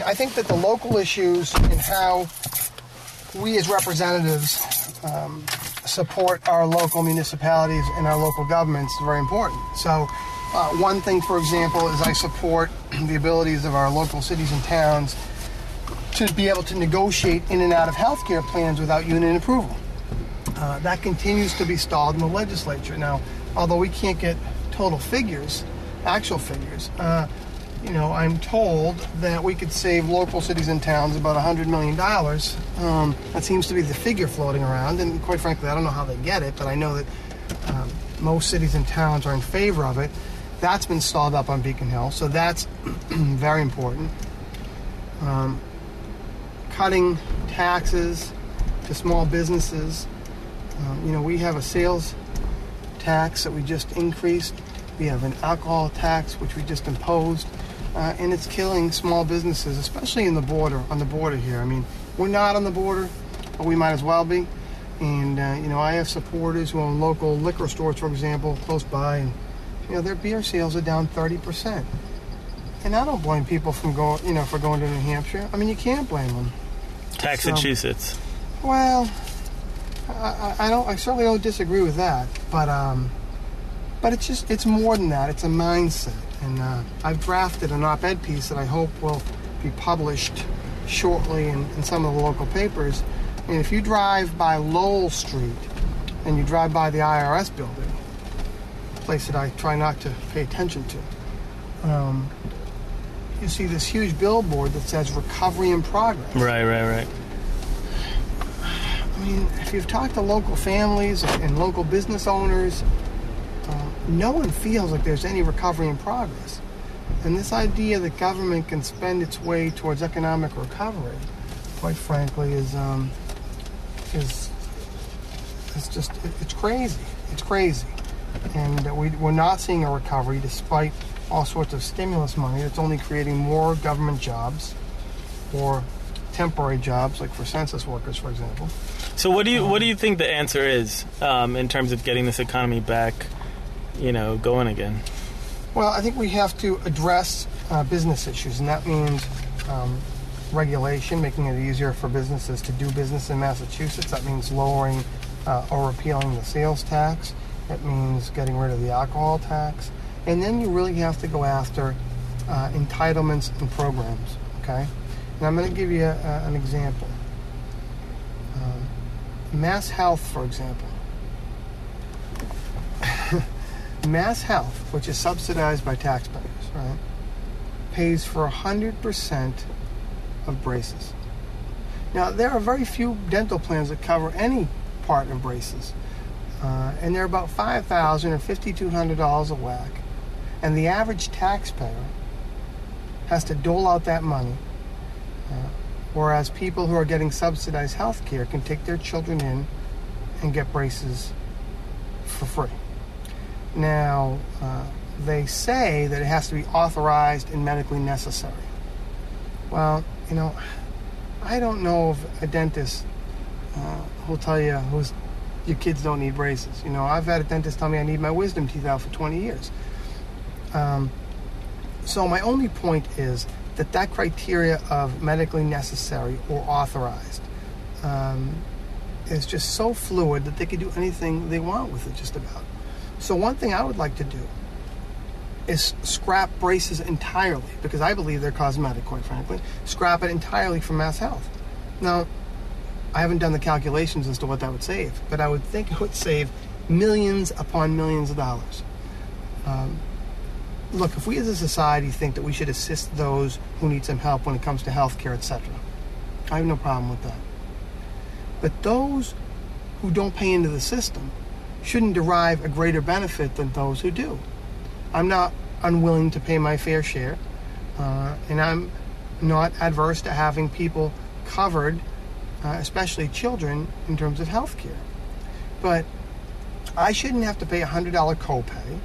I think that the local issues and how we as representatives support our local municipalities and our local governments is very important. So one thing, for example, is I support the abilities of our local cities and towns to be able to negotiate in and out of healthcare plans without union approval. That continues to be stalled in the legislature. Now, although we can't get total figures, actual figures, I'm told that we could save local cities and towns about $100 million. That seems to be the figure floating around, and quite frankly, I don't know how they get it, but I know that most cities and towns are in favor of it. That's been stalled up on Beacon Hill, so that's very important. Cutting taxes to small businesses. We have a sales tax that we just increased. We have an alcohol tax which we just imposed, and it's killing small businesses, especially on the border here. I mean, we're not on the border, but we might as well be. And I have supporters who own local liquor stores, for example, close by, and their beer sales are down 30%. And I don't blame people for going to New Hampshire. I mean, you can't blame them. Massachusetts. Well, I certainly don't disagree with that, but it's more than that. It's a mindset, and I've drafted an op-ed piece that I hope will be published shortly in some of the local papers. And if you drive by Lowell Street and you drive by the IRS building, a place that I try not to pay attention to, you see this huge billboard that says recovery in progress. Right. I mean, if you've talked to local families and local business owners, no one feels like there's any recovery in progress. And this idea that government can spend its way towards economic recovery, quite frankly, is it's crazy. It's crazy. And we're not seeing a recovery despite all sorts of stimulus money that's only creating more government jobs or temporary jobs, like for census workers, for example. So what do you think the answer is in terms of getting this economy back, going again? Well, I think we have to address business issues, and that means regulation, making it easier for businesses to do business in Massachusetts. That means lowering or repealing the sales tax. That means getting rid of the alcohol tax. And then you really have to go after entitlements and programs, okay? And I'm going to give you an example. Mass Health, for example. Mass Health, which is subsidized by taxpayers, right, pays for 100% of braces. Now, there are very few dental plans that cover any part of braces. And they're about $5,000 or $5,200 a whack. And the average taxpayer has to dole out that money, whereas people who are getting subsidized health care can take their children in and get braces for free. Now, they say that it has to be authorized and medically necessary. Well, I don't know of a dentist who'll tell you your kids don't need braces. I've had a dentist tell me I need my wisdom teeth out for 20 years. So my only point is that criteria of medically necessary or authorized is just so fluid that they can do anything they want with it, just about. So one thing I would like to do is scrap braces entirely, because I believe they're cosmetic, quite frankly. Scrap it entirely from Mass Health. Now, I haven't done the calculations as to what that would save, but I would think it would save millions upon millions of dollars. Look, if we as a society think that we should assist those who need some help when it comes to healthcare, etc., I have no problem with that. But those who don't pay into the system shouldn't derive a greater benefit than those who do. I'm not unwilling to pay my fair share, and I'm not adverse to having people covered, especially children, in terms of health care. But I shouldn't have to pay a $100 copay,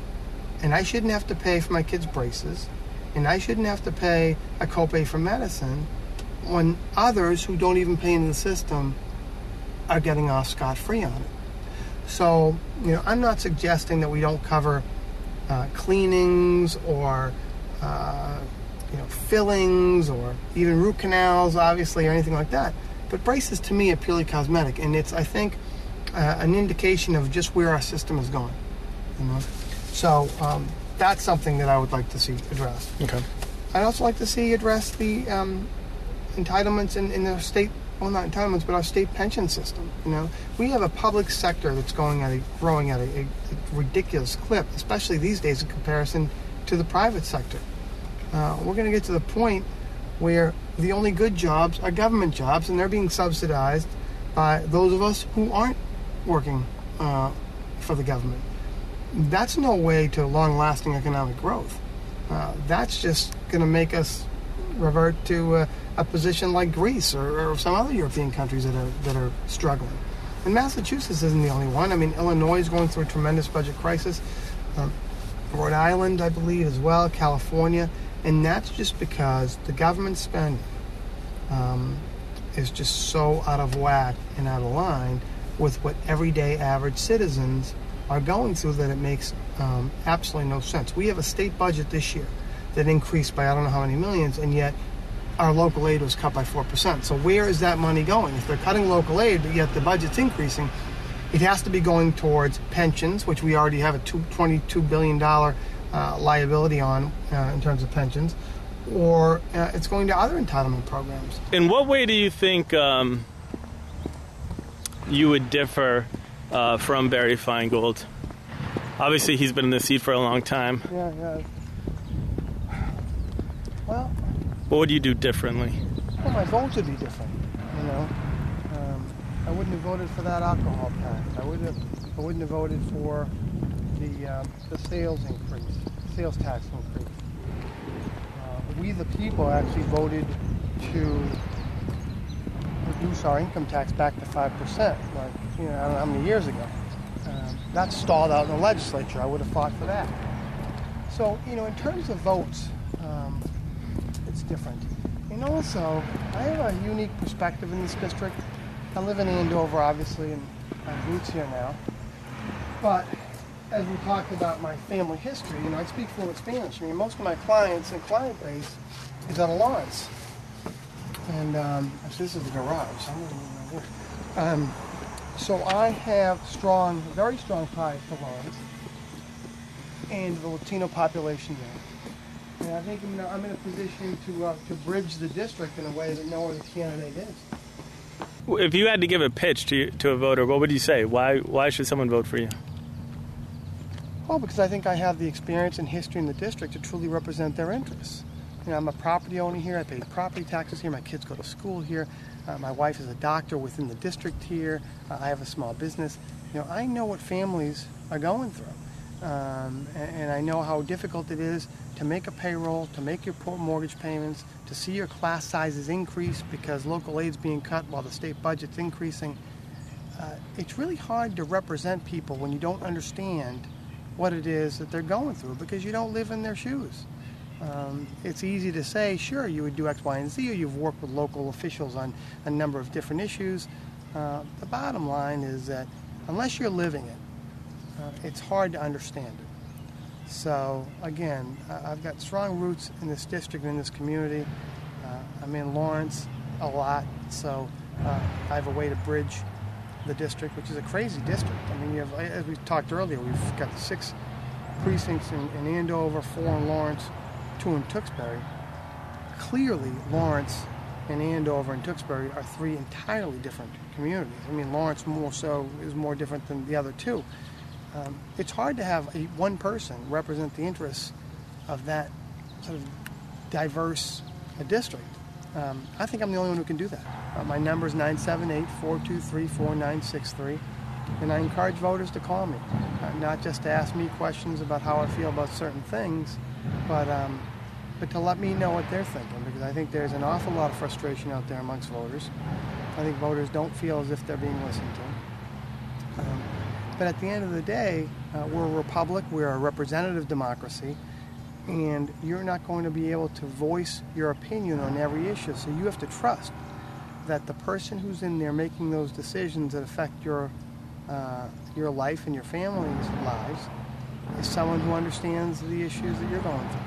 and I shouldn't have to pay for my kids' braces, and I shouldn't have to pay a copay for medicine when others who don't even pay into the system are getting off scot-free on it. So, I'm not suggesting that we don't cover cleanings or fillings or even root canals, obviously, or anything like that. But braces, to me, are purely cosmetic, and it's, I think, an indication of just where our system is going. So that's something that I would like to see addressed. Okay. I'd also like to see addressed the entitlements in the state, well, not entitlements, but our state pension system. We have a public sector that's growing at a ridiculous clip, especially these days in comparison to the private sector. We're going to get to the point where the only good jobs are government jobs, and they're being subsidized by those of us who aren't working for the government. That's no way to long-lasting economic growth. That's just going to make us revert to a position like Greece or some other European countries that are struggling. And Massachusetts isn't the only one. I mean, Illinois is going through a tremendous budget crisis. Rhode Island, I believe, as well, California. And that's just because the government spending is just so out of whack and out of line with what everyday average citizens are going through that it makes absolutely no sense. We have a state budget this year that increased by I don't know how many millions, and yet our local aid was cut by 4%. So where is that money going? If they're cutting local aid, but yet the budget's increasing, it has to be going towards pensions, which we already have a $22 billion liability on in terms of pensions, or it's going to other entitlement programs. In what way do you think you would differ from Barry Feingold? Obviously, he's been in the seat for a long time. Yeah. Well, what would you do differently? Well, my votes would be different. I wouldn't have voted for that alcohol tax. I wouldn't have voted for the sales tax increase. We, the people, actually voted to reduce our income tax back to 5%. I don't know how many years ago. That stalled out in the legislature. I would have fought for that. So, in terms of votes, it's different. And also, I have a unique perspective in this district. I live in Andover, obviously, and I have roots here now. But as we talked about my family history, I speak fluent Spanish. I mean, most of my clients and client base is out of Lawrence. And actually, this is the garage. So I have very strong ties to Lawrence and the Latino population there. And I think I'm in a position to bridge the district in a way that no other candidate is. If you had to give a pitch to a voter, what would you say? Why should someone vote for you? Well, because I think I have the experience and history in the district to truly represent their interests. I'm a property owner here. I pay property taxes here. My kids go to school here. My wife is a doctor within the district here. I have a small business. I know what families are going through. And I know how difficult it is to make a payroll, to make your mortgage payments, to see your class sizes increase because local aid's being cut while the state budget's increasing. It's really hard to represent people when you don't understand what it is that they're going through because you don't live in their shoes. It's easy to say, sure, you would do X, Y, and Z, or you've worked with local officials on a number of different issues. The bottom line is that unless you're living it, it's hard to understand it. So, again, I've got strong roots in this district and in this community. I'm in Lawrence a lot, so I have a way to bridge the district, which is a crazy district. I mean, as we talked earlier, we've got 6 precincts in Andover, 4 in Lawrence, 2 in Tewksbury. Clearly, Lawrence and Andover and Tewksbury are 3 entirely different communities. I mean, Lawrence more so is more different than the other 2. It's hard to have one person represent the interests of that sort of diverse district. I think I'm the only one who can do that. My number is 978-423-4963, and I encourage voters to call me, not just to ask me questions about how I feel about certain things, but to let me know what they're thinking, because I think there's an awful lot of frustration out there amongst voters. I think voters don't feel as if they're being listened to. But at the end of the day, we're a republic, we're a representative democracy, and you're not going to be able to voice your opinion on every issue. So you have to trust that the person who's in there making those decisions that affect your life and your family's lives is someone who understands the issues that you're going through.